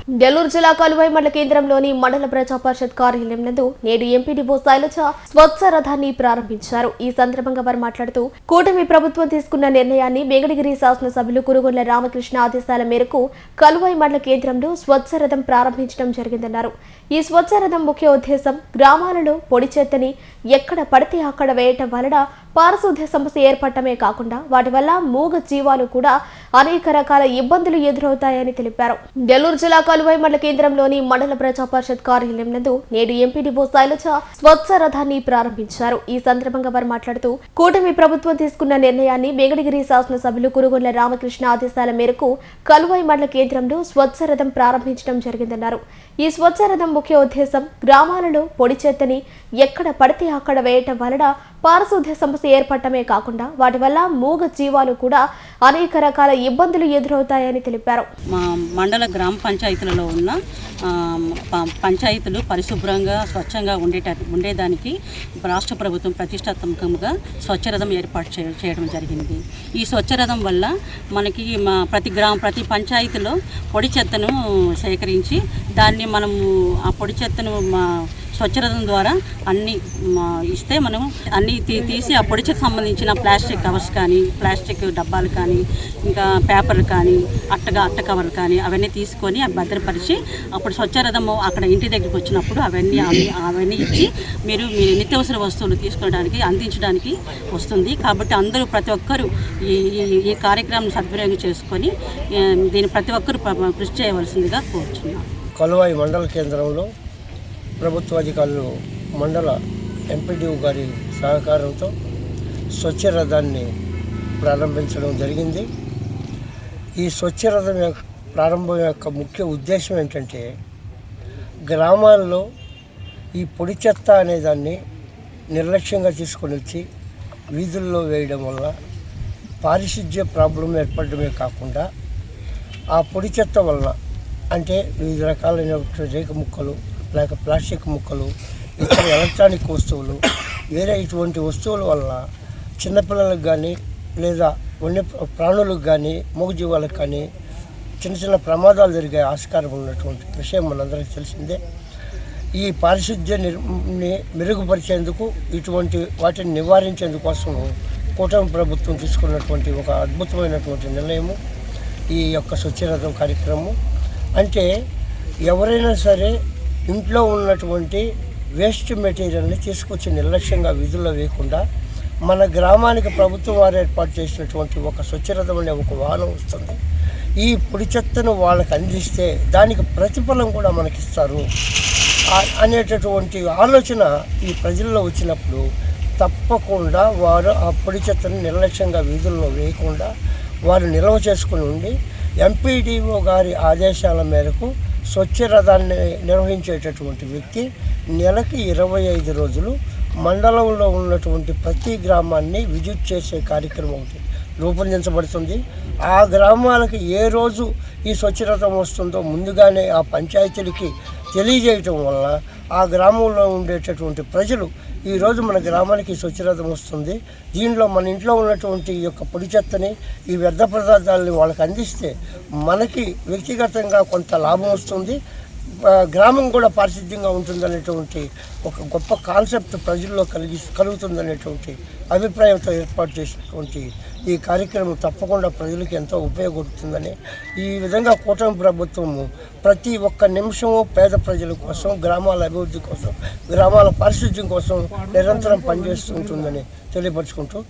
నెల్లూరు జిల్లా కలువై మండల కేంద్రంలోని మండల ప్రజా పరిషత్ కార్యాలయం నందు నేడు ఎంపీడీఓ శైలజ స్వచ్ఛ రథాన్ని ప్రారంభించారు. ఈ సందర్భంగా వారు మాట్లాడుతూ కూటమి ప్రభుత్వం తీసుకున్న నిర్ణయాన్ని వెంకటగిరి శాసనసభ్యులు కురుగొండ్ల రామకృష్ణ ఆదేశాల మేరకు కలువై మండల కేంద్రంలో స్వచ్ఛ రథం ప్రారంభించడం జరిగిందన్నారు. ఈ స్వచ్ఛ రథం ముఖ్య ఉద్దేశం గ్రామాలలో పొడి చెత్తని ఎక్కడ పడితే అక్కడ వేయటం వలన పారిశుద్ధ్య సమస్య ఏర్పడటమే కాకుండా వాటి వల్ల మూగ జీవాలు కూడా అనేక రకాల ఇబ్బందులు ఎదురవుతాయని తెలిపారు. నెల్లూరు జిల్లా కలువై మండల కేంద్రంలోని మండల ప్రజా పరిషత్ కార్యాలయం నందు నేడు ఎంపీడీఓ శైలజ స్వచ్ఛ రథాన్ని ప్రారంభించారు. ఈ సందర్భంగా వారు మాట్లాడుతూ కూటమి ప్రభుత్వం తీసుకున్న నిర్ణయాన్ని వెంకటగిరి శాసనసభ్యులు కురుగొండ్ల రామకృష్ణ ఆదేశాల మేరకు కలువై మండల కేంద్రంలో స్వచ్ఛ రథం ప్రారంభించడం జరిగిందన్నారు. ఈ స్వచ్ఛ రథం ముఖ్య ఉద్దేశం గ్రామాలలో పొడి చెత్తని ఎక్కడ పడితే అక్కడ వేయటం వలన పారిశుద్ధ్య సమస్య ఏర్పడటమే కాకుండా వాటి వల్ల మూగ జీవాలు కూడా అనేక రకాల ఇబ్బందులు ఎదురవుతాయని తెలిపారు. మా మండల గ్రామ పంచాయతీలలో ఉన్న పంచాయతీలు పరిశుభ్రంగా స్వచ్ఛంగా ఉండేదానికి రాష్ట్ర ప్రభుత్వం ప్రతిష్టాత్మకంగా స్వచ్ఛరథం ఏర్పాటు చేయడం జరిగింది. ఈ స్వచ్ఛరథం వల్ల మనకి ప్రతి పంచాయతీలో పొడి చెత్తను సేకరించి దాన్ని మనము ఆ పొడి చెత్తను స్వచ్ఛరథం ద్వారా అన్ని ఇస్తే మనం అన్ని తీసి ఆ పొడి చెత్తకు సంబంధించిన ప్లాస్టిక్ కవర్స్ కానీ ప్లాస్టిక్ డబ్బాలు కానీ ఇంకా పేపర్లు కానీ అట్ట కవర్లు కానీ అవన్నీ తీసుకొని భద్రపరిచి అప్పుడు స్వచ్ఛరథము అక్కడ ఇంటి దగ్గరికి వచ్చినప్పుడు అవన్నీ ఇచ్చి మీరు మీ నిత్యావసర వస్తువులు తీసుకోవడానికి అందించడానికి వస్తుంది. కాబట్టి అందరూ ప్రతి ఒక్కరూ ఈ కార్యక్రమం సద్వినియోగం చేసుకొని దీన్ని ప్రతి ఒక్కరూ కృషి చేయవలసిందిగా కోరుచున్నాం. కలువై మండల కేంద్రంలో ప్రభుత్వ అధికారులు మండల ఎంపీడీఓ గారి సహకారంతో స్వచ్ఛ రథాన్ని ప్రారంభించడం జరిగింది. ఈ స్వచ్ఛ రథం ప్రారంభం యొక్క ముఖ్య ఉద్దేశం ఏంటంటే గ్రామాల్లో ఈ పొడి చెత్త అనేదాన్ని నిర్లక్ష్యంగా తీసుకొని వచ్చి వీధుల్లో వేయడం వల్ల పారిశుధ్య ప్రాబ్లం ఏర్పడమే కాకుండా ఆ పొడి చెత్త వలన అంటే వివిధ రకాలైన రేకు ముక్కలు లేక ప్లాస్టిక్ ముక్కలు ఇతర ఎలక్ట్రానిక్ వస్తువులు వేరే ఇటువంటి వస్తువుల వల్ల చిన్నపిల్లలకు కానీ లేదా వన్య ప్రాణులకు కానీ మూగజీవాలకు కానీ చిన్న చిన్న ప్రమాదాలు జరిగే ఆస్కారం ఉన్నటువంటి విషయం మనందరికీ తెలిసిందే. ఈ పారిశుధ్యాన్ని మెరుగుపరిచేందుకు ఇటువంటి వాటిని నివారించేందుకోసం కూటమి ప్రభుత్వం తీసుకున్నటువంటి ఒక అద్భుతమైనటువంటి నిర్ణయము ఈ యొక్క స్వచ్ఛరథం కార్యక్రమం. అంటే ఎవరైనా సరే ఇంట్లో ఉన్నటువంటి వేస్ట్ మెటీరియల్ని తీసుకొచ్చి నిర్లక్ష్యంగా విధుల్లో వేయకుండా మన గ్రామానికి ప్రభుత్వం వారు ఏర్పాటు చేసినటువంటి ఒక స్వచ్ఛరథం అనే ఒక వాహనం వస్తుంది. ఈ పొడి చెత్తను వాళ్ళకి అందిస్తే దానికి ప్రతిఫలం కూడా మనకిస్తారు అనేటటువంటి ఆలోచన ఈ ప్రజల్లో వచ్చినప్పుడు తప్పకుండా వారు ఆ పొడి చెత్తను నిర్లక్ష్యంగా వీధుల్లో వేయకుండా వారు నిల్వ చేసుకుని ఉండి ఎంపీడీఓ గారి ఆదేశాల మేరకు స్వచ్ఛ రథాన్ని నిర్వహించేటటువంటి వ్యక్తి నెలకి 25 రోజులు మండలంలో ఉన్నటువంటి ప్రతి గ్రామాన్ని విజిట్ చేసే కార్యక్రమం ఒకటి రూపొందించబడుతుంది. ఆ గ్రామాలకు ఏ రోజు ఈ స్వచ్ఛ రథం వస్తుందో ముందుగానే ఆ పంచాయతీలకి తెలియజేయటం వల్ల ఆ గ్రామంలో ఉండేటటువంటి ప్రజలు ఈరోజు మన గ్రామానికి స్వచ్ఛరథం వస్తుంది, దీనిలో మన ఇంట్లో ఉన్నటువంటి ఈ యొక్క పొడి చెత్తని ఈ వ్యర్థ పదార్థాలని వాళ్ళకి అందిస్తే మనకి వ్యక్తిగతంగా కొంత లాభం వస్తుంది, గ్రామం కూడా పారిశుద్ధ్యంగా ఉంటుందనేటువంటి ఒక గొప్ప కాన్సెప్ట్ ప్రజల్లో కలుగుతుందనేటువంటి అభిప్రాయంతో ఏర్పాటు చేసినటువంటి ఈ కార్యక్రమం తప్పకుండా ప్రజలకు ఎంతో ఉపయోగపడుతుందని ఈ విధంగా కూటమి ప్రభుత్వము ప్రతి ఒక్క నిమిషము పేద ప్రజల కోసం గ్రామాల అభివృద్ధి కోసం గ్రామాల పారిశుద్ధ్యం కోసం నిరంతరం పనిచేస్తుంటుందని తెలియపరుచుకుంటూ